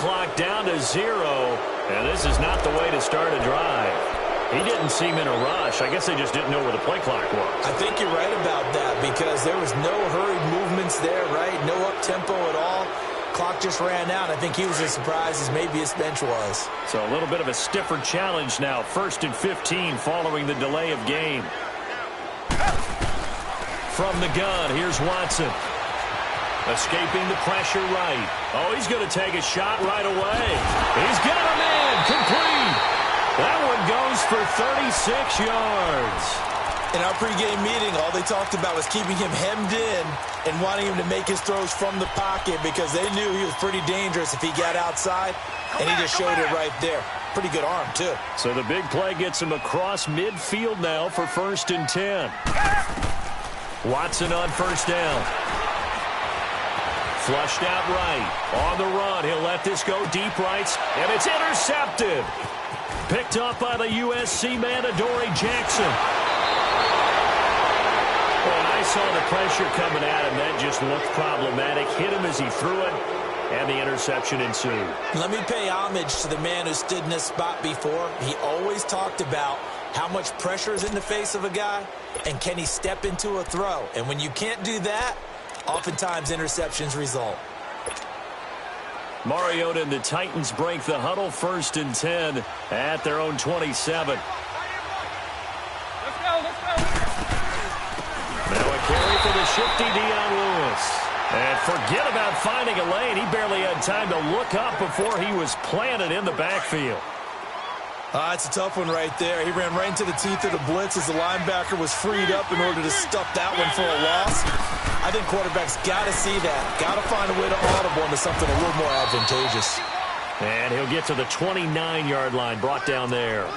clock down to 0, and this is not the way to start a drive. He didn't seem in a rush. I guess they just didn't know where the play clock was. I think you're right about that because there was no hurried movements there, right? No up-tempo at all. Clock just ran out. I think he was as surprised as maybe his bench was. So a little bit of a stiffer challenge now. 1st and 15 following the delay of game. From the gun, here's Watson. Escaping the pressure right. Oh, he's going to take a shot right away. He's got a man. Complete. That one goes for 36 yards. In our pregame meeting, all they talked about was keeping him hemmed in and wanting him to make his throws from the pocket because they knew he was pretty dangerous if he got outside, and he just showed it right there. Pretty good arm, too. So the big play gets him across midfield now for 1st and 10. Watson on 1st down. Flushed out right. On the run, he'll let this go deep right, and it's intercepted. Picked up by the USC man, Adoree Jackson. Well, I saw the pressure coming at him. That just looked problematic. Hit him as he threw it, and the interception ensued. Let me pay homage to the man who stood in this spot before. He always talked about how much pressure is in the face of a guy, and can he step into a throw. And when you can't do that, oftentimes interceptions result. Mariota and the Titans break the huddle. 1st and 10 at their own 27. Now a carry for the shifty Dion Lewis. And forget about finding a lane. He barely had time to look up before he was planted in the backfield. It's a tough one right there. He ran right into the teeth of the blitz as the linebacker was freed up in order to stuff that one for a loss. I think quarterbacks got to see that. Got to find a way to audible into something a little more advantageous. And he'll get to the 29-yard line, brought down there.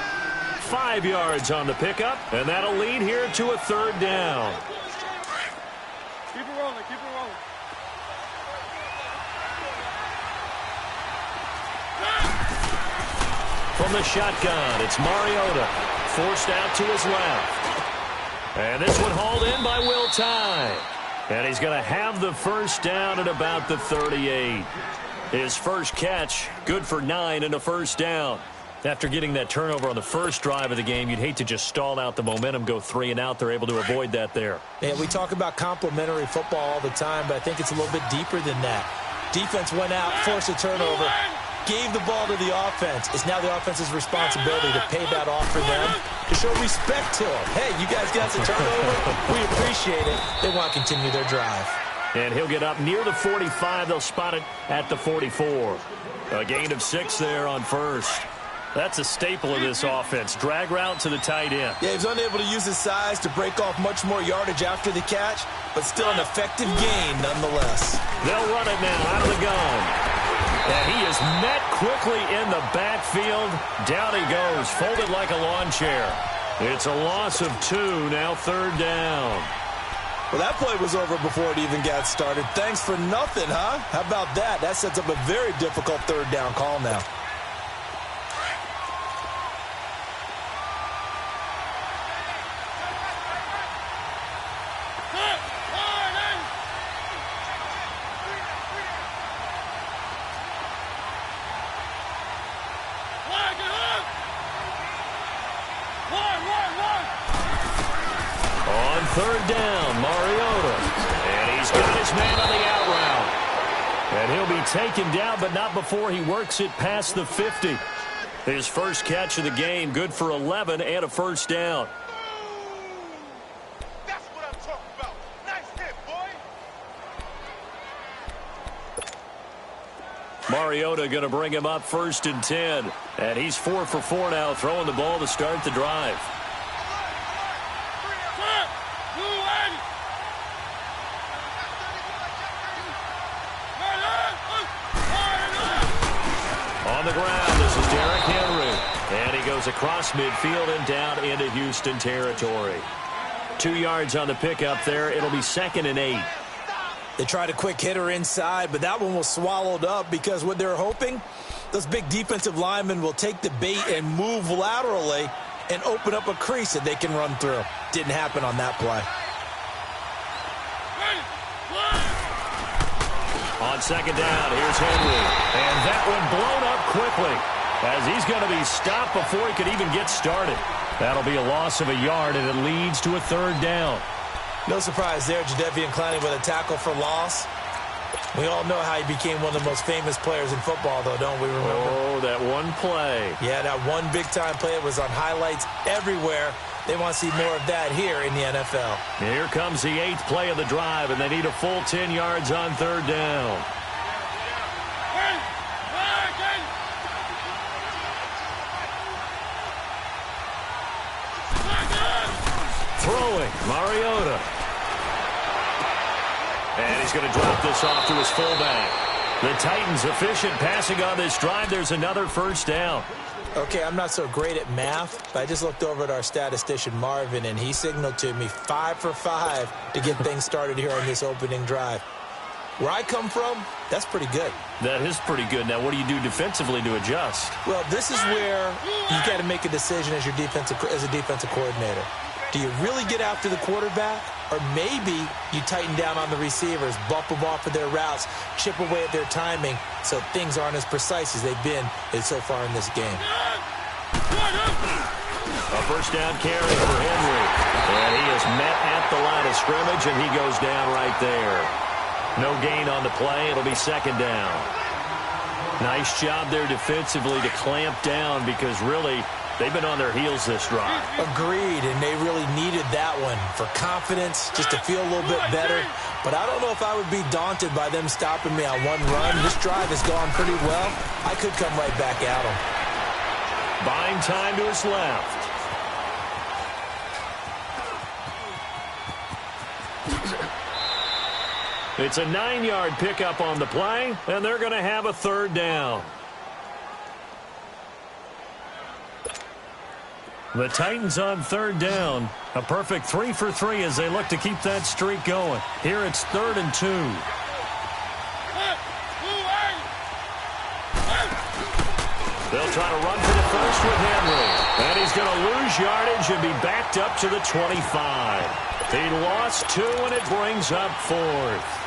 5 yards on the pickup, and that'll lead here to a 3rd down. Keep it rolling, keep it rolling. From the shotgun, it's Mariota. Forced out to his left. And this one hauled in by Will Tye. And he's going to have the 1st down at about the 38. His first catch, good for 9 and a 1st down. After getting that turnover on the first drive of the game, you'd hate to just stall out the momentum, go 3 and out. They're able to avoid that there. Yeah, we talk about complementary football all the time, but I think it's a little bit deeper than that. Defense went out, forced a turnover, gave the ball to the offense. It's now the offense's responsibility to pay that off for them, to show respect to them. Hey, you guys got the turnover. We appreciate it. They want to continue their drive. And he'll get up near the 45. They'll spot it at the 44. A gain of 6 there on 1st. That's a staple of this offense. Drag route to the tight end. Yeah, he was unable to use his size to break off much more yardage after the catch, but still an effective gain nonetheless. They'll run it now out of the gun. And he is met quickly in the backfield. Down he goes, folded like a lawn chair. It's a loss of 2, now 3rd down. Well, that play was over before it even got started. Thanks for nothing, huh? How about that? That sets up a very difficult 3rd down call now. On 3rd down, Mariota. And he's got his man on the out route. And he'll be taken down, but not before he works it past the 50. His first catch of the game, good for 11 and a 1st down. That's what I'm talking about. Nice hit, boy. Mariota going to bring him up 1st and 10. And he's 4 for 4 now, throwing the ball to start the drive. On the ground, this is Derrick Henry. And he goes across midfield and down into Houston territory. 2 yards on the pickup there. It'll be 2nd and 8. They tried a quick hitter inside, but that one was swallowed up because what they're hoping, those big defensive linemen will take the bait and move laterally and open up a crease that they can run through. Didn't happen on that play. On second down, here's Henry. And that one blown up quickly as he's going to be stopped before he could even get started. That'll be a loss of a yard, and it leads to a third down. No surprise there, Jadeveon Clowney with a tackle for loss. We all know how he became one of the most famous players in football, though, don't we remember? Oh, that one play. Yeah, that one big-time play. It was on highlights everywhere. They want to see more of that here in the NFL. Here comes the 8th play of the drive, and they need a full 10 yards on third down. Throwing, Mariota. And he's going to drop this off to his fullback. The Titans efficient passing on this drive. There's another first down. Okay, I'm not so great at math, but I just looked over at our statistician, Marvin, and he signaled to me 5 for 5 to get things started here on this opening drive. Where I come from, that's pretty good. That is pretty good. Now, what do you do defensively to adjust? Well, this is where you got to make a decision as a defensive coordinator. Do you really get after the quarterback? Or maybe you tighten down on the receivers, bump them off of their routes, chip away at their timing so things aren't as precise as they've been so far in this game. A first down carry for Henry. And he is met at the line of scrimmage, and he goes down right there. No gain on the play. It'll be second down. Nice job there defensively to clamp down because really they've been on their heels this drive. Agreed, and they really needed that one for confidence, just to feel a little bit better. But I don't know if I would be daunted by them stopping me on one run. This drive has gone pretty well. I could come right back at them. Buying time to his left. It's a 9-yard pickup on the play, and they're going to have a third down. The Titans on third down. A perfect 3 for 3 as they look to keep that streak going. Here it's 3rd and 2. They'll try to run for the first with Henry. And he's going to lose yardage and be backed up to the 25. He lost 2, and it brings up 4th.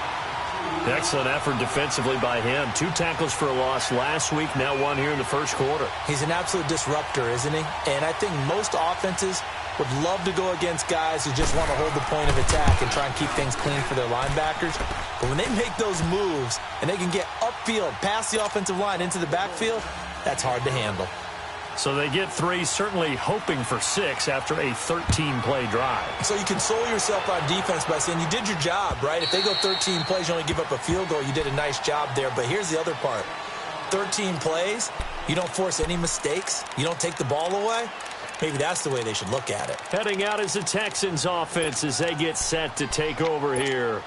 Excellent effort defensively by him. 2 tackles for a loss last week, now 1 here in the first quarter. He's an absolute disruptor, isn't he? And I think most offenses would love to go against guys who just want to hold the point of attack and try and keep things clean for their linebackers. But when they make those moves and they can get upfield, past the offensive line into the backfield, that's hard to handle. So they get 3, certainly hoping for 6 after a 13-play drive. So you console yourself on defense by saying you did your job, right? If they go 13 plays, you only give up a field goal, you did a nice job there. But here's the other part. 13 plays, you don't force any mistakes, you don't take the ball away. Maybe that's the way they should look at it. Heading out is the Texans offense as they get set to take over here.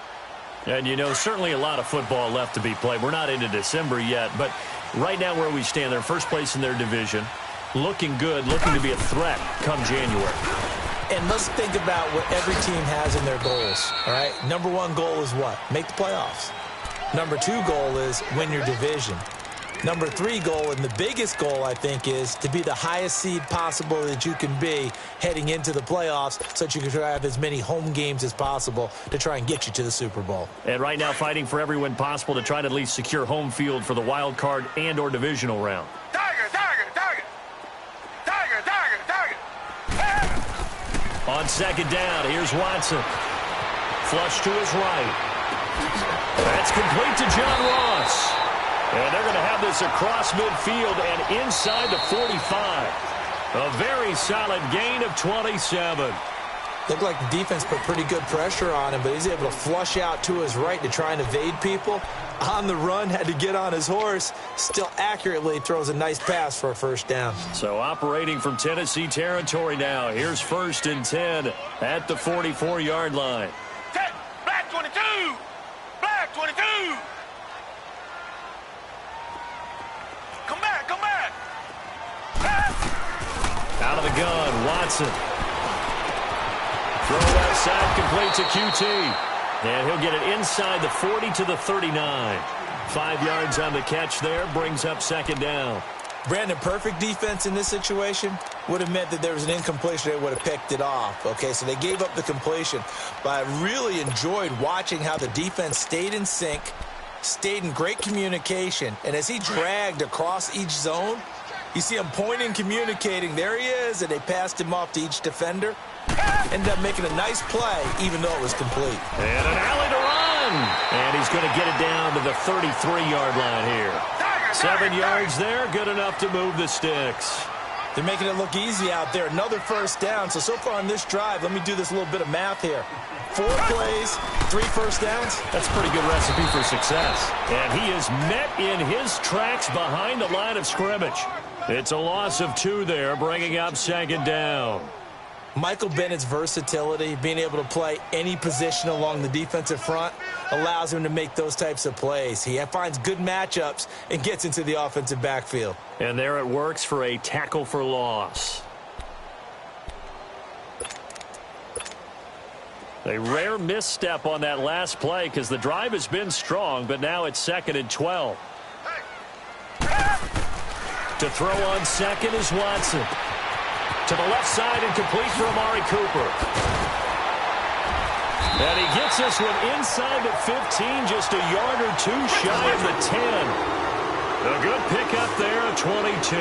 And, you know, certainly a lot of football left to be played. We're not into December yet, but right now where we stand, they're first place in their division. Looking good, looking to be a threat come January. And let's think about what every team has in their goals, all right? Number 1 goal is what? Make the playoffs. Number 2 goal is win your division. Number 3 goal, and the biggest goal, I think, is to be the highest seed possible that you can be heading into the playoffs so that you can have as many home games as possible to try and get you to the Super Bowl. And right now fighting for every win possible to try to at least secure home field for the wild card and or divisional round. On second down, here's Watson. Flush to his right. That's complete to John Ross. And they're going to have this across midfield and inside the 45. A very solid gain of 27. Looked like the defense put pretty good pressure on him, but he's able to flush out to his right to try and evade people. On the run, had to get on his horse. Still accurately throws a nice pass for a first down. So operating from Tennessee territory now. Here's 1st and 10 at the 44-yard line. Black 22! Black 22! Come back, come back! Out of the gun, Watson. Throw outside, complete to QT. And he'll get it inside the 40 to the 39. 5 yards on the catch there, brings up second down. Brandon, perfect defense in this situation would have meant that there was an incompletion. They would have picked it off. Okay, so they gave up the completion. But I really enjoyed watching how the defense stayed in sync, Stayed in great communication, and as he dragged across each zone, you see him pointing, communicating. There he is, and they passed him off to each defender. Ended up making a nice play, even though it was complete. And an alley to run. And he's going to get it down to the 33-yard line here. 7 yards there, good enough to move the sticks. They're making it look easy out there. Another first down. So far on this drive, let me do this little bit of math here. 4 plays, 3 first downs. That's a pretty good recipe for success. And he is met in his tracks behind the line of scrimmage. It's a loss of 2 there, bringing up 2nd down. Michael Bennett's versatility, being able to play any position along the defensive front, allows him to make those types of plays. He finds good matchups and gets into the offensive backfield. And there it works for a tackle for loss. A rare misstep on that last play because the drive has been strong, but now it's 2nd and 12. To throw on second is Watson. To the left side and complete for Amari Cooper. And he gets this one inside the 15, just a yard or 2 shy of the 10. A good pickup there, a 22.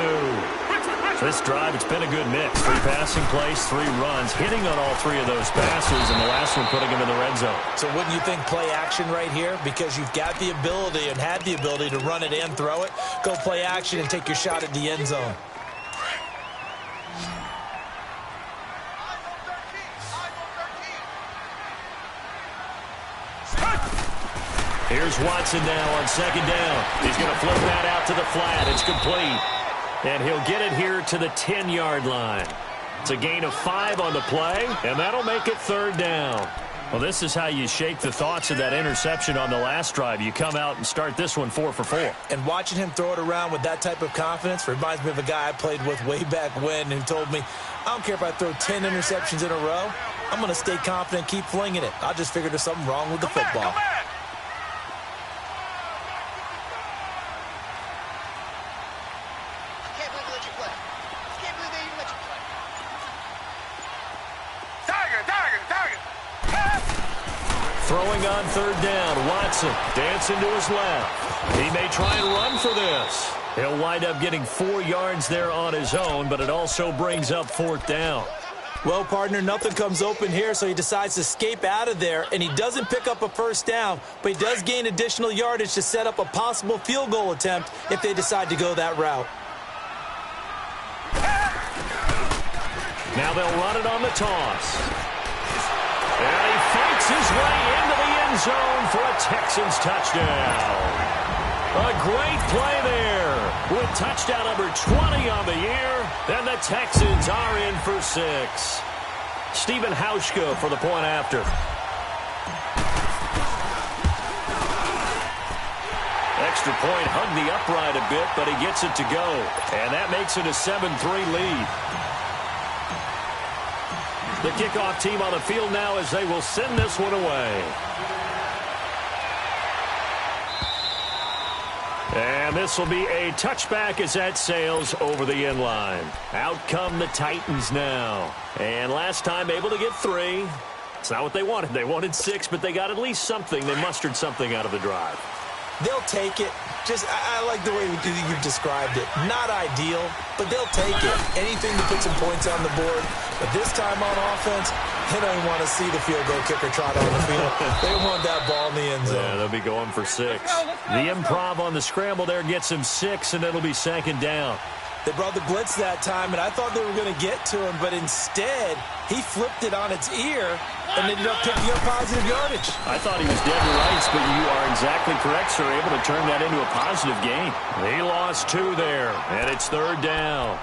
This drive, it's been a good mix. 3 passing plays, 3 runs, hitting on all 3 of those passes, and the last one putting him in the red zone. So wouldn't you think play action right here? Because you've got the ability and had the ability to run it and throw it. Go play action and take your shot at the end zone. Here's Watson now on 2nd down. He's going to flip that out to the flat. It's complete. And he'll get it here to the 10-yard line. It's a gain of 5 on the play, and that'll make it 3rd down. Well, this is how you shake the thoughts of that interception on the last drive. You come out and start this one 4 for 4. And watching him throw it around with that type of confidence reminds me of a guy I played with way back when who told me, I don't care if I throw 10 interceptions in a row. I'm going to stay confident, keep flinging it. I just figured there's something wrong with the football. Throwing on 3rd down, Watson dancing to his left. He may try and run for this. He'll wind up getting 4 yards there on his own, but it also brings up 4th down. Well, partner, nothing comes open here, so he decides to escape out of there, and he doesn't pick up a first down, but he does gain additional yardage to set up a possible field goal attempt if they decide to go that route. Now they'll run it on the toss. And he fights his way into the end zone for a Texans touchdown. A great play there with touchdown number 20 on the year, and the Texans are in for 6. Stephen Hauschka for the point after. Extra point hugged the upright a bit, but he gets it to go, and that makes it a 7-3 lead. The kickoff team on the field now as they will send this one away. And this will be a touchback as that sails over the end line. Out come the Titans now. And last time able to get 3. It's not what they wanted. They wanted 6, but they got at least something. They mustered something out of the drive. They'll take it. I like the way you've described it. Not ideal, but they'll take it. Anything to put some points on the board. But this time on offense, they don't even want to see the field goal kicker trot on the field. They want that ball in the end zone. Yeah, they'll be going for 6. The improv on the scramble there gets him 6, and it'll be 2nd down. They brought the blitz that time, and I thought they were going to get to him, but instead, he flipped it on its ear and ended up picking up positive yardage. I thought he was dead to rights, but you are exactly correct, sir, able to turn that into a positive gain. He lost 2 there, and it's 3rd down.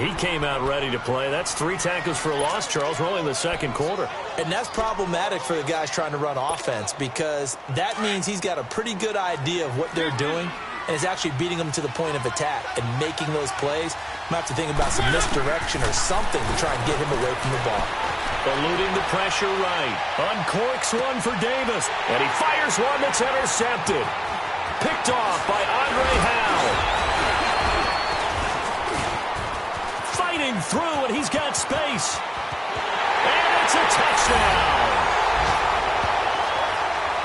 He came out ready to play. That's 3 tackles for a loss, Charles. We're only in the 2nd quarter. And that's problematic for the guys trying to run offense because that means he's got a pretty good idea of what they're doing and is actually beating them to the point of attack and making those plays. Might have to think about some misdirection or something to try and get him away from the ball. Eluding the pressure right. Uncorks one for Davis. And he fires one that's intercepted. Picked off by Andre Howe. Fighting through, and he's got space. And it's a touchdown.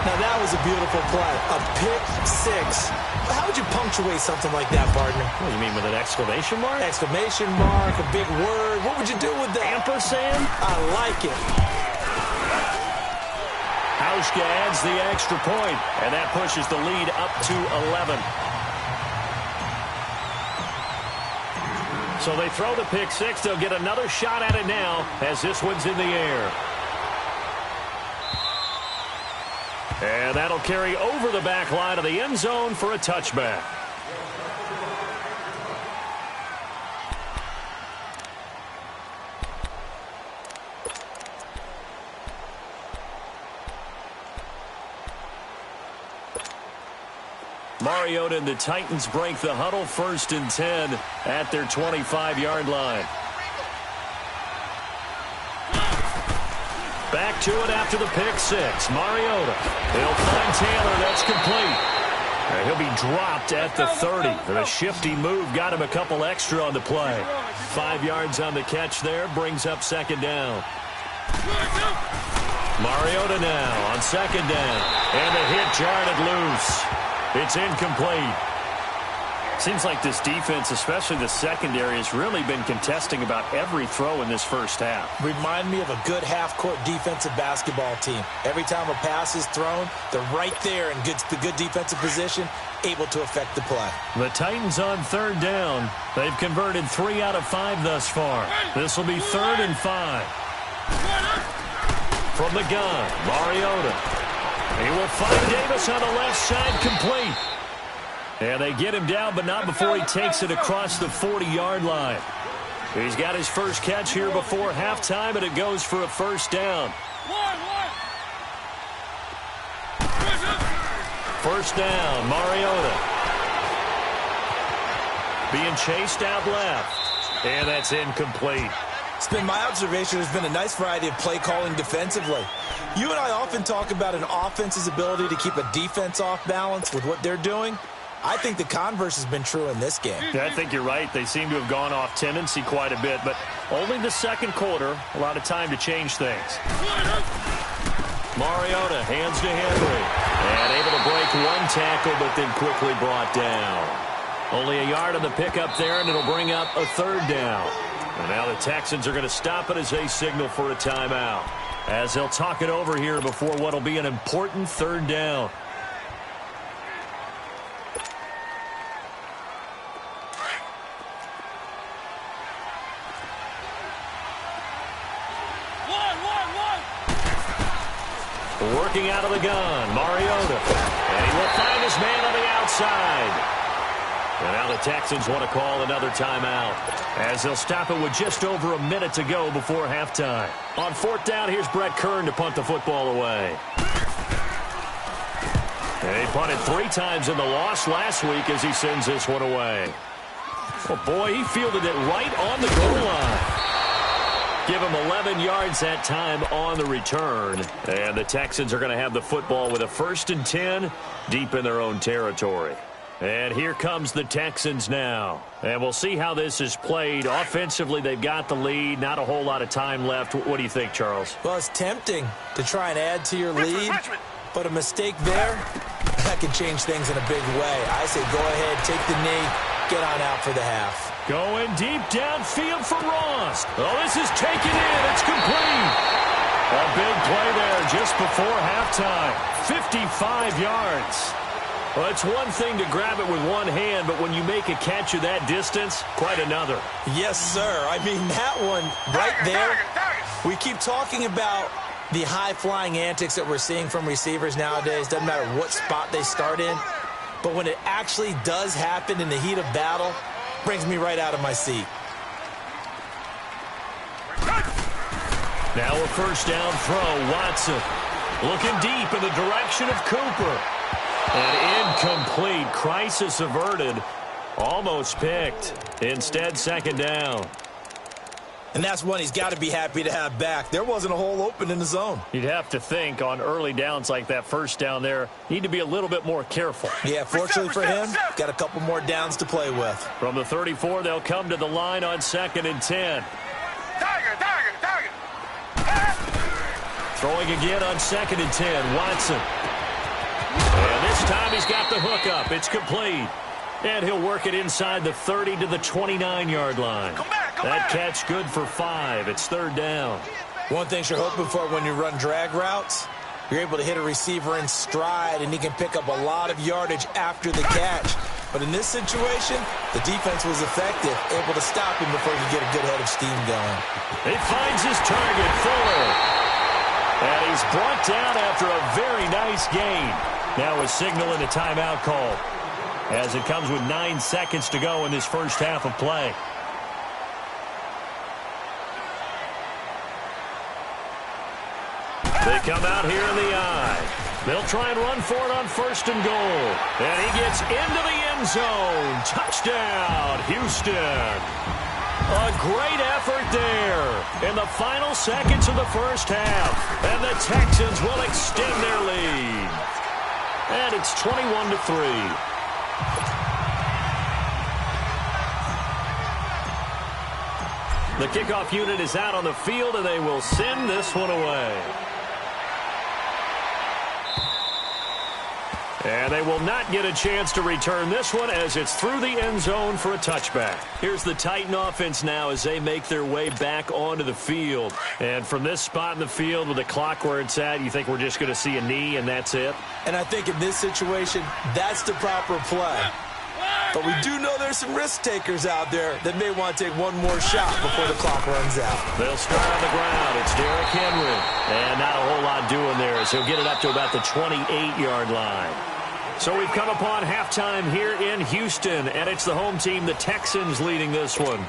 Now that was a beautiful play. A pick six. How would you punctuate something like that, partner? What do you mean, with an exclamation mark? Exclamation mark, a big word. What would you do with that? Ampersand? I like it. Hauschka adds the extra point, and that pushes the lead up to 11. So they throw the pick six. They'll get another shot at it now as this one's in the air. And that'll carry over the back line of the end zone for a touchback. Mariota and the Titans break the huddle, 1st and 10 at their 25-yard line. Back to it after the pick six. Mariota. He'll find Taylor. That's complete. And he'll be dropped at the 30. And a shifty move got him a couple extra on the play. 5 yards on the catch there. Brings up 2nd down. Mariota now on 2nd down. And the hit jarred it loose. It's incomplete. Seems like this defense, especially the secondary, has really been contesting about every throw in this first half. Remind me of a good half-court defensive basketball team. Every time a pass is thrown, they're right there in the good defensive position, able to affect the play. The Titans on 3rd down. They've converted 3 out of 5 thus far. This will be 3rd and 5. From the gun, Mariota. He will find Davis on the left side, complete. And they get him down, but not before he takes it across the 40-yard line. He's got his first catch here before halftime, and it goes for a 1st down. 1st down, Mariota. Being chased out left. And that's incomplete. It's been my observation there's been a nice variety of play calling defensively. You and I often talk about an offense's ability to keep a defense off balance with what they're doing. I think the converse has been true in this game. Yeah, I think you're right. They seem to have gone off tendency quite a bit, but only the 2nd quarter, a lot of time to change things. Mariota hands to Henry. And able to break 1 tackle, but then quickly brought down. Only a yard on the pickup there, and it'll bring up a 3rd down. And now the Texans are going to stop it as they signal for a timeout, as they'll talk it over here before what will be an important 3rd down. Working out of the gun, Mariota. And he will find his man on the outside. And now the Texans want to call another timeout, as they'll stop it with just over a minute to go before halftime. On 4th down, here's Brett Kern to punt the football away. And he punted 3 times in the loss last week as he sends this one away. Oh, boy, he fielded it right on the goal line. Give him 11 yards that time on the return. And the Texans are going to have the football with a 1st and 10 deep in their own territory. And here comes the Texans now. And we'll see how this is played. Offensively, they've got the lead. Not a whole lot of time left. What do you think, Charles? Well, it's tempting to try and add to your lead, but a mistake there, that can change things in a big way. I say go ahead, take the knee, get on out for the half. Going deep downfield for Ross. Oh, this is taken in. It's complete. A big play there just before halftime. 55 yards. Well, it's one thing to grab it with one hand, but when you make a catch of that distance, quite another. Yes, sir. I mean, that one right there, we keep talking about the high-flying antics that we're seeing from receivers nowadays. Doesn't matter what spot they start in. But when it actually does happen in the heat of battle, brings me right out of my seat. Now a 1st down throw. Watson looking deep in the direction of Cooper. And incomplete. Crisis averted. Almost picked. Instead, 2nd down. And that's one he's got to be happy to have back. There wasn't a hole open in the zone. You'd have to think on early downs like that 1st down there, need to be a little bit more careful. Yeah, fortunately for him, got a couple more downs to play with. From the 34, they'll come to the line on 2nd and 10. Throwing again on 2nd and 10. Watson. time he's got the hook up. It's complete. And he'll work it inside the 30 to the 29-yard line. That catch good for 5. It's third down. One thing you're hoping for when you run drag routes, you're able to hit a receiver in stride, and he can pick up a lot of yardage after the catch. But in this situation, the defense was effective, able to stop him before he could get a good head of steam going. He finds his target, Fuller. And he's brought down after a very nice gain. Now a signal and a timeout call, as it comes with 9 seconds to go in this first half of play. They come out here in the eye. They'll try and run for it on first and goal. And he gets into the end zone. Touchdown, Houston. A great effort there in the final seconds of the first half. And the Texans will extend their lead. And it's 21-3. The kickoff unit is out on the field, and they will send this one away. And they will not get a chance to return this one as it's through the end zone for a touchback. Here's the Titan offense now as they make their way back onto the field. And from this spot in the field with the clock where it's at, you think we're just going to see a knee and that's it? And I think in this situation, that's the proper play. But we do know there's some risk takers out there that may want to take one more shot before the clock runs out. They'll start on the ground. It's Derrick Henry. And not a whole lot doing there as he'll get it up to about the 28-yard line. So we've come upon halftime here in Houston, and it's the home team, the Texans, leading this one.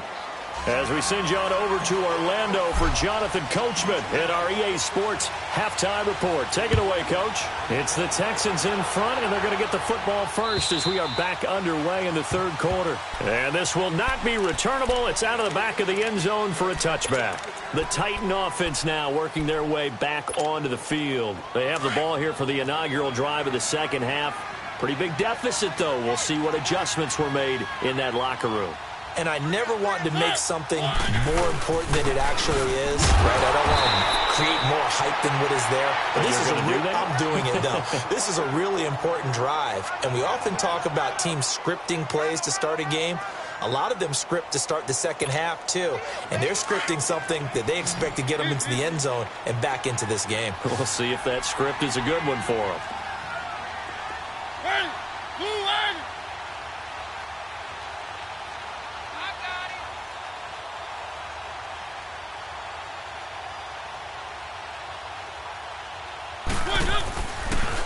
As we send you on over to Orlando for Jonathan Coachman at our EA Sports Halftime Report. Take it away, Coach. It's the Texans in front, and they're going to get the football first as we are back underway in the third quarter. And this will not be returnable. It's out of the back of the end zone for a touchback. The Titan offense now working their way back onto the field. They have the ball here for the inaugural drive of the second half. Pretty big deficit, though. We'll see what adjustments were made in that locker room. And I never want to make something more important than it actually is, right? I don't want to create more hype than what is there. But this is I'm doing it, though. This is a really important drive. And we often talk about teams scripting plays to start a game. A lot of them script to start the second half, too. And they're scripting something that they expect to get them into the end zone and back into this game. We'll see if that script is a good one for them.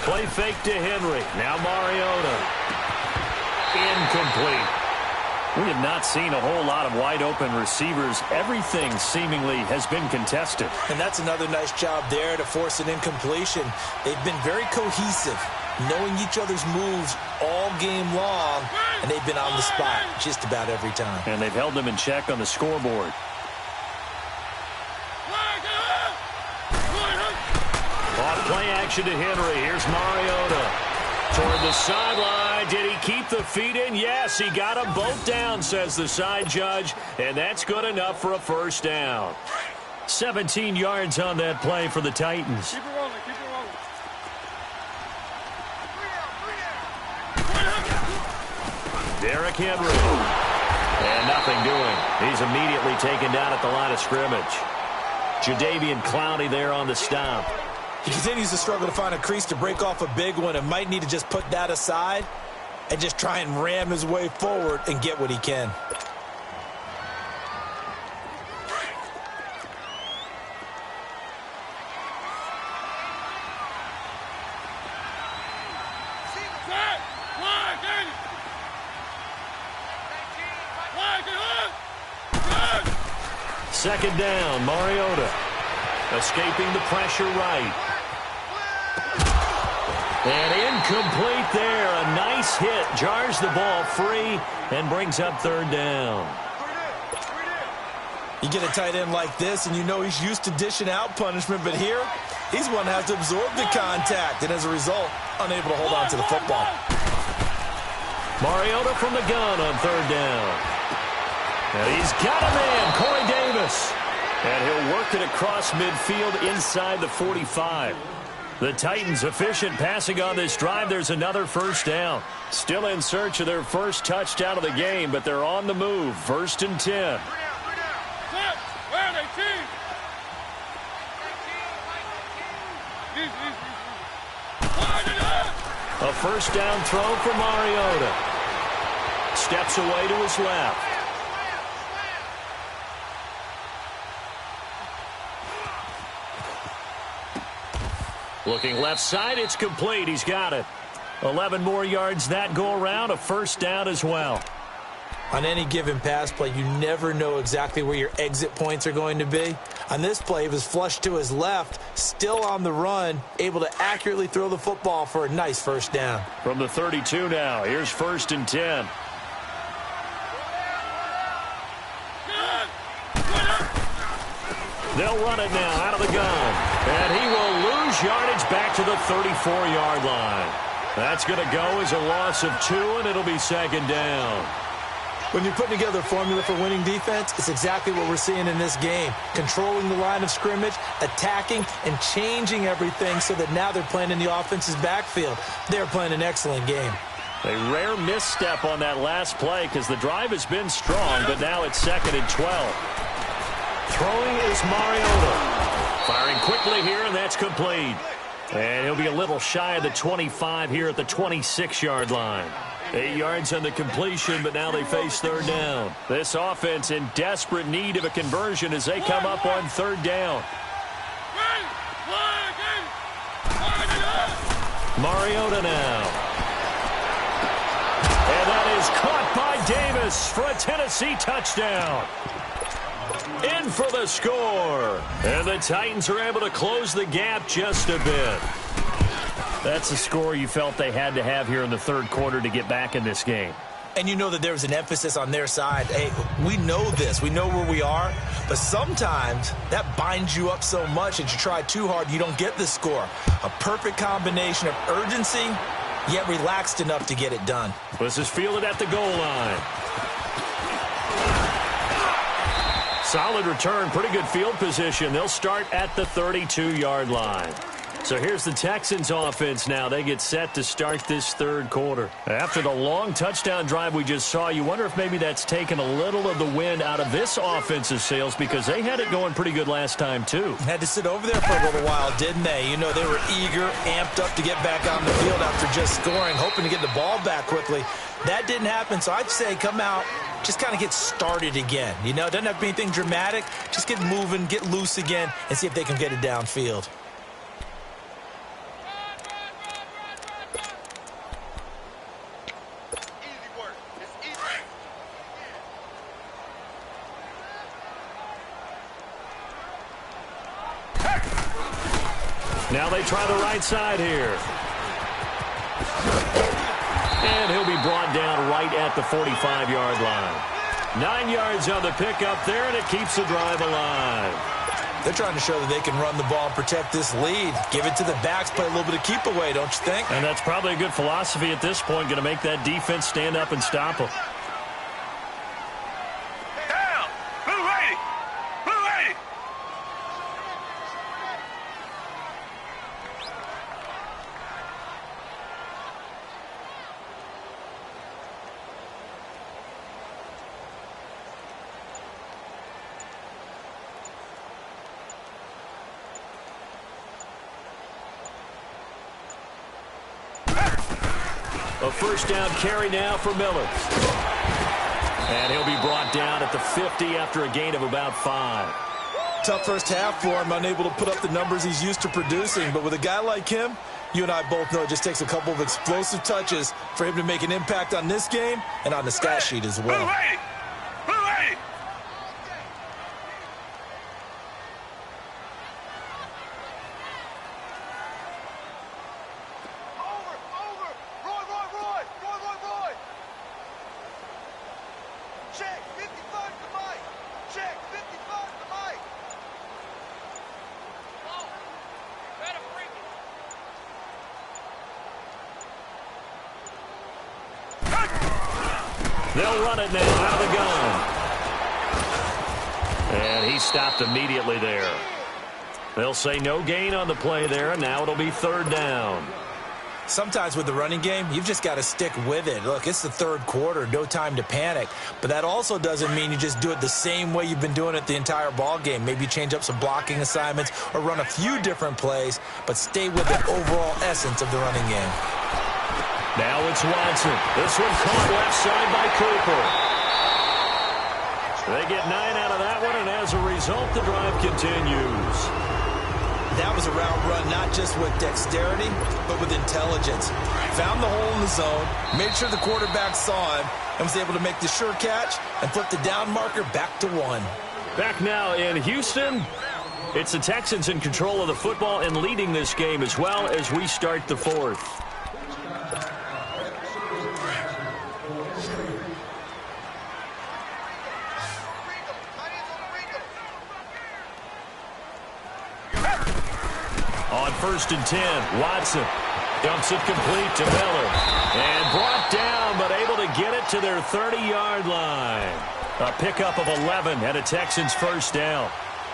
Play fake to Henry. Now Mariota. Incomplete. We have not seen a whole lot of wide-open receivers. Everything seemingly has been contested. And that's another nice job there to force an incompletion. They've been very cohesive, knowing each other's moves all game long, and they've been on the spot just about every time. And they've held them in check on the scoreboard. Off play action to Henry. Here's Mariota. Toward the sideline. Did he keep the feet in? Yes, he got them both down, says the side judge. And that's good enough for a first down. 17 yards on that play for the Titans. Keep it rolling, keep it rolling. Derrick Henry. And nothing doing. He's immediately taken down at the line of scrimmage. Jadeveon Clowney there on the stop. He continues to struggle to find a crease to break off a big one and might need to just put that aside and just try and ram his way forward and get what he can. Second down, Mariota. Escaping the pressure right. And incomplete there. A nice hit. Jars the ball free and brings up third down. You get a tight end like this, and you know he's used to dishing out punishment, but here, he's one that has to absorb the contact, and as a result, unable to hold on to the football. Mariota from the gun on third down. And he's got a man, Corey Davis. And he'll work it across midfield inside the 45. The Titans efficient passing on this drive. There's another first down. Still in search of their first touchdown of the game, but they're on the move. 1st and 10. A first down throw for Mariota. Steps away to his left. Looking left side, it's complete. He's got it. 11 more yards that go around. A first down as well. On any given pass play, you never know exactly where your exit points are going to be. On this play, it was flushed to his left, still on the run, able to accurately throw the football for a nice first down. From the 32 now, here's 1st and 10. They'll run it now out of the gun. And he will lose yardage back to the 34-yard line. That's going to go as a loss of 2, and it'll be 2nd down. When you're putting together a formula for winning defense, it's exactly what we're seeing in this game. Controlling the line of scrimmage, attacking, and changing everything so that now they're playing in the offense's backfield. They're playing an excellent game. A rare misstep on that last play because the drive has been strong, but now it's 2nd and 12. Throwing is Mariota. Firing quickly here, and that's complete. And he'll be a little shy of the 25 here at the 26-yard line. 8 yards on the completion, but now they face 3rd down. This offense in desperate need of a conversion as they come up on 3rd down. Mariota now. And that is caught by Davis for a Tennessee touchdown. In for the score. And the Titans are able to close the gap just a bit. That's the score you felt they had to have here in the 3rd quarter to get back in this game. And you know that there was an emphasis on their side. Hey, we know this. We know where we are. But sometimes that binds you up so much that you try too hard, you don't get the score. A perfect combination of urgency, yet relaxed enough to get it done. This is fielded at the goal line. Solid return, pretty good field position. They'll start at the 32-yard line. So here's the Texans offense now. They get set to start this 3rd quarter. After the long touchdown drive we just saw, you wonder if maybe that's taken a little of the wind out of this offensive sails because they had it going pretty good last time too. Had to sit over there for a little while, didn't they? You know, they were eager, amped up to get back on the field after just scoring, hoping to get the ball back quickly. That didn't happen, so I'd say come out, just kind of get started again. You know, it doesn't have to be anything dramatic. Just get moving, get loose again, and see if they can get it downfield. Now they try the right side here. And he'll be brought down right at the 45-yard line. 9 yards on the pickup there, and it keeps the drive alive. They're trying to show that they can run the ball and protect this lead. Give it to the backs, play a little bit of keep away, don't you think? And that's probably a good philosophy at this point, going to make that defense stand up and stop them. A first down carry now for Miller. And he'll be brought down at the 50 after a gain of about 5. Tough first half for him, unable to put up the numbers he's used to producing. But with a guy like him, you and I both know it just takes a couple of explosive touches for him to make an impact on this game and on the stat sheet as well. They'll run it now out of the gun. And he stopped immediately there. They'll say no gain on the play there, and now it'll be third down. Sometimes with the running game, you've just got to stick with it. Look, it's the third quarter, no time to panic. But that also doesn't mean you just do it the same way you've been doing it the entire ball game. Maybe change up some blocking assignments or run a few different plays, but stay with the overall essence of the running game. Now it's Watson. This one caught left side by Cooper. They get 9 out of that one, and as a result, the drive continues. That was a route run not just with dexterity, but with intelligence. Found the hole in the zone, made sure the quarterback saw him, and was able to make the sure catch and flip the down marker back to 1. Back now in Houston. It's the Texans in control of the football and leading this game as well as we start the fourth. On 1st and 10, Watson dumps it complete to Miller. And brought down, but able to get it to their 30-yard line. A pickup of 11 and a Texans first down.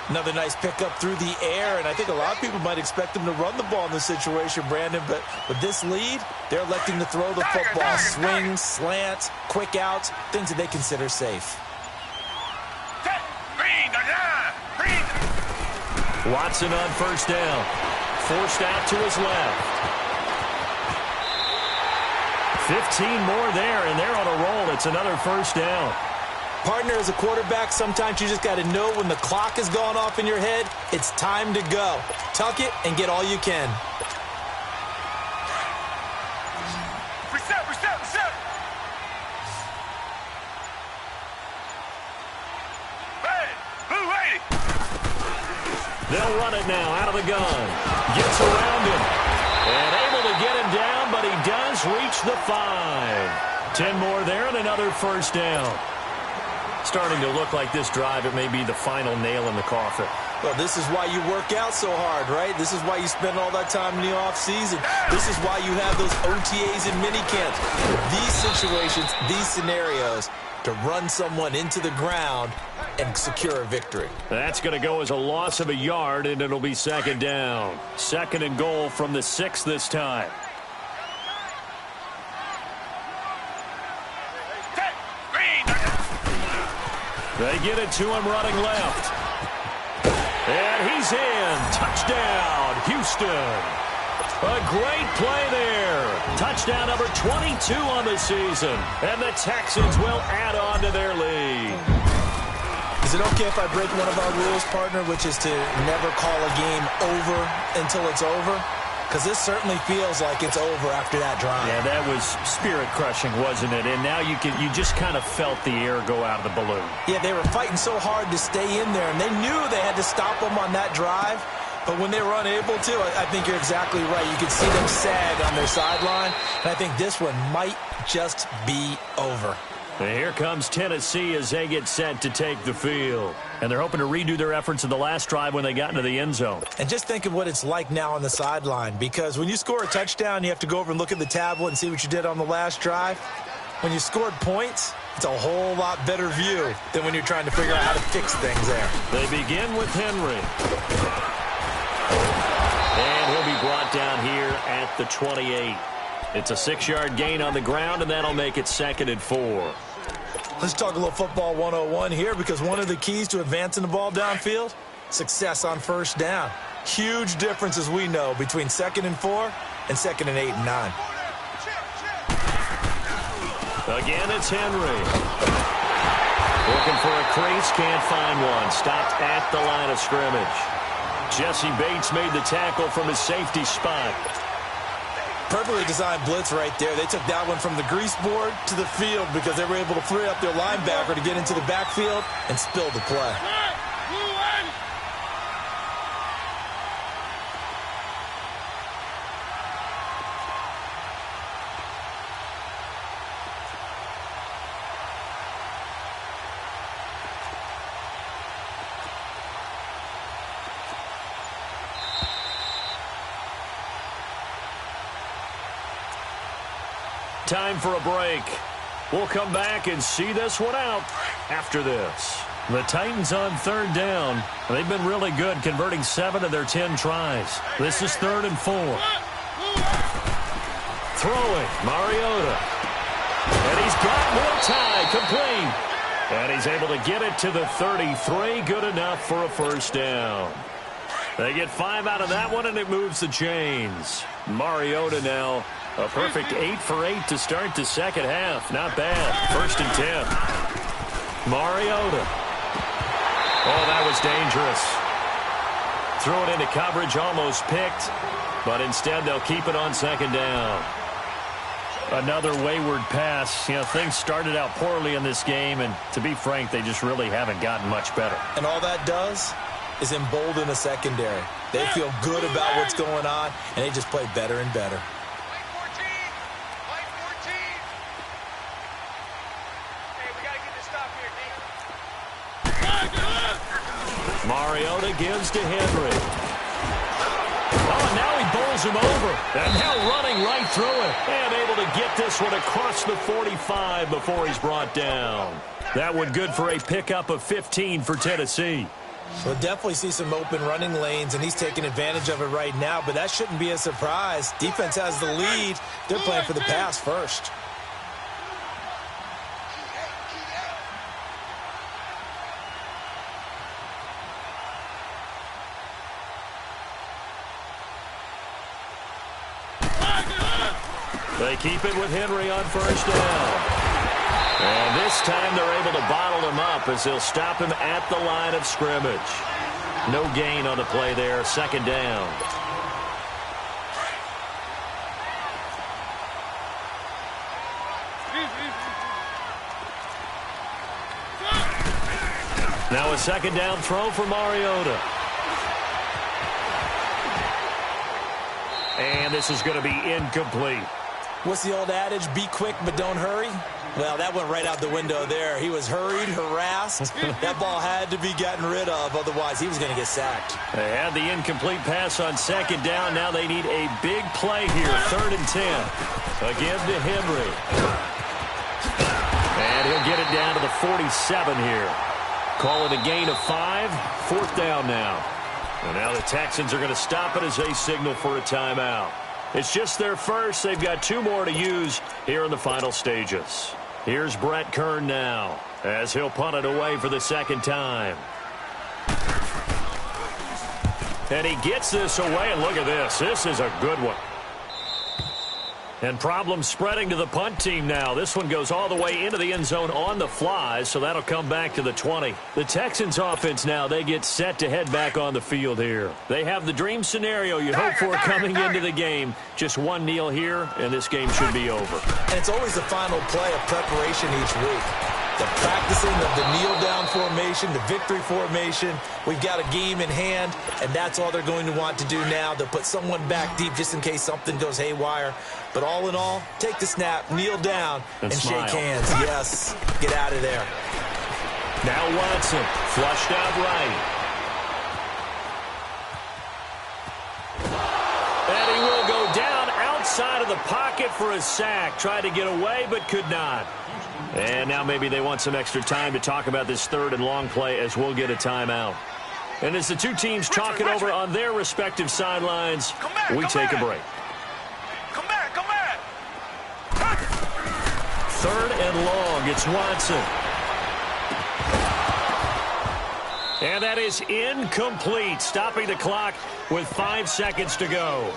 Another nice pickup through the air, and I think a lot of people might expect them to run the ball in this situation, Brandon, but with this lead, they're electing to throw the football. Swings, slants, quick outs, things that they consider safe. Watson on first down. Forced out to his left. 15 more there, and they're on a roll. It's another first down. Partner, as a quarterback, sometimes you just got to know when the clock has gone off in your head, it's time to go. Tuck it and get all you can. Reset. Hey, They'll run it now out of the gun. Gets around him. And able to get him down, but he does reach the 5. 10 more there and another first down. Starting to look like this drive, it may be the final nail in the coffin. Well, this is why you work out so hard, right? This is why you spend all that time in the offseason. This is why you have those OTAs and minicamps. These situations, these scenarios, to run someone into the ground and secure a victory. That's going to go as a loss of a yard, and it'll be second down. Second and goal from the 6 this time. They get it to him running left. And he's in. Touchdown, Houston. A great play there. Touchdown number 22 on the season. And the Texans will add on to their lead. Is it okay if I break one of our rules, partner, which is to never call a game over until it's over? Because this certainly feels like it's over after that drive. Yeah, that was spirit-crushing, wasn't it? And now you just kind of felt the air go out of the balloon. Yeah, they were fighting so hard to stay in there, and they knew they had to stop them on that drive. But when they were unable to, I think you're exactly right. You could see them sag on their sideline, and I think this one might just be over. And here comes Tennessee as they get set to take the field. And they're hoping to redo their efforts in the last drive when they got into the end zone. And just think of what it's like now on the sideline, because when you score a touchdown, you have to go over and look at the tablet and see what you did on the last drive. When you scored points, it's a whole lot better view than when you're trying to figure out how to fix things there. They begin with Henry. And he'll be brought down here at the 28. It's a 6-yard gain on the ground, and that'll make it 2nd and 4. Let's talk a little football 101 here, because one of the keys to advancing the ball downfield, success on first down. Huge difference, as we know, between 2nd and 4 and 2nd and 8 and 9. Again, it's Henry. Looking for a crease, can't find one. Stopped at the line of scrimmage. Jesse Bates made the tackle from his safety spot. Perfectly designed blitz right there. They took that one from the grease board to the field because they were able to free up their linebacker to get into the backfield and spill the play. Time for a break. We'll come back and see this one out after this. The Titans on third down. They've been really good, converting 7 of their 10 tries. This is 3rd and 4. Throwing, Mariota. And he's got Will Tye complete. And he's able to get it to the 33. Good enough for a first down. They get 5 out of that one, and it moves the chains. Mariota now a perfect 8 for 8 to start the second half. Not bad. 1st and 10. Mariota. Oh, that was dangerous. Threw it into coverage, almost picked. But instead, they'll keep it on 2nd down. Another wayward pass. You know, things started out poorly in this game, and to be frank, they just really haven't gotten much better. And all that does is embolden the secondary. They feel good about what's going on, and they just play better and better. Mariota gives to Henry. Oh, and now he bowls him over. And now running right through it. And able to get this one across the 45 before he's brought down. That one good for a pickup of 15 for Tennessee. We'll definitely see some open running lanes, and he's taking advantage of it right now, but that shouldn't be a surprise. Defense has the lead. They're playing for the pass first. They keep it with Henry on first down. And this time they're able to bottle him up as they'll stop him at the line of scrimmage. No gain on the play there. 2nd down. Now a 2nd down throw for Mariota. And this is going to be incomplete. What's the old adage? Be quick, but don't hurry. Well, that went right out the window there. He was hurried, harassed. That ball had to be gotten rid of, otherwise he was going to get sacked. They had the incomplete pass on 2nd down. Now they need a big play here. 3rd and 10. Again to Henry. And he'll get it down to the 47 here. Call it a gain of 5. 4th down now. And now the Texans are going to stop it as they signal for a timeout. It's just their first. They've got 2 more to use here in the final stages. Here's Brett Kern now as he'll punt it away for the 2nd time. And he gets this away, and look at this. This is a good one. And problems spreading to the punt team now. This one goes all the way into the end zone on the fly, so that'll come back to the 20. The Texans offense now, they get set to head back on the field here. They have the dream scenario you hope for coming into the game. Just one kneel here, and this game should be over. And it's always the final play of preparation each week. The practicing of the kneel-down formation, the victory formation. We've got a game in hand, and that's all they're going to want to do now. They'll put someone back deep just in case something goes haywire. But all in all, take the snap, kneel down, and shake hands. Yes, get out of there. Now Watson, flushed out right. And he will go down outside of the pocket for a sack. Tried to get away, but could not. And now maybe they want some extra time to talk about this 3rd and long play as we'll get a timeout. And as the 2 teams talk it over on their respective sidelines, we take a break. Come back. 3rd and long. It's Watson. And that is incomplete, stopping the clock with 5 seconds to go.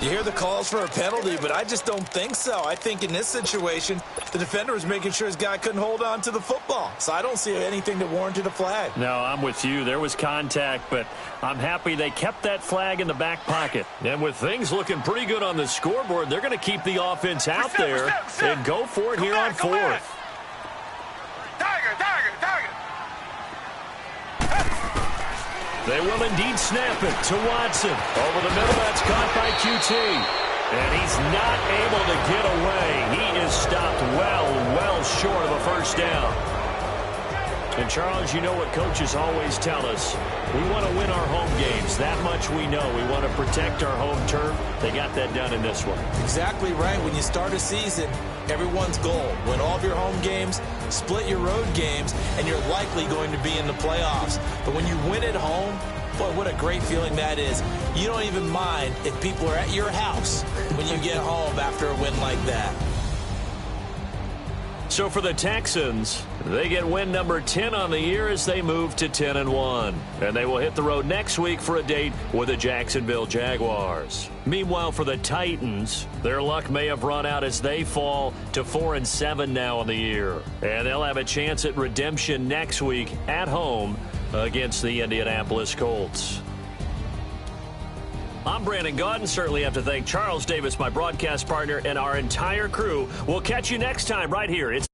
You hear the calls for a penalty, but I just don't think so. I think in this situation, the defender was making sure his guy couldn't hold on to the football. So I don't see anything that warranted a flag. No, I'm with you. There was contact, but I'm happy they kept that flag in the back pocket. And with things looking pretty good on the scoreboard, they're going to keep the offense out there and go for it here on 4th. Tiger. They will indeed snap it to Watson. Over the middle, that's caught by QT. And he's not able to get away. He is stopped well short of a first down. And, Charles, you know what coaches always tell us. We want to win our home games. That much we know. We want to protect our home turf. They got that done in this one. Exactly right. When you start a season, everyone's goal, win all of your home games, split your road games, and you're likely going to be in the playoffs. But when you win at home, boy, what a great feeling that is. You don't even mind if people are at your house when you get home after a win like that. So for the Texans, they get win number 10 on the year as they move to 10-1. And they will hit the road next week for a date with the Jacksonville Jaguars. Meanwhile, for the Titans, their luck may have run out as they fall to 4-7 now on the year. And they'll have a chance at redemption next week at home against the Indianapolis Colts. I'm Brandon Gaudin. Certainly have to thank Charles Davis, my broadcast partner, and our entire crew. We'll catch you next time right here. It's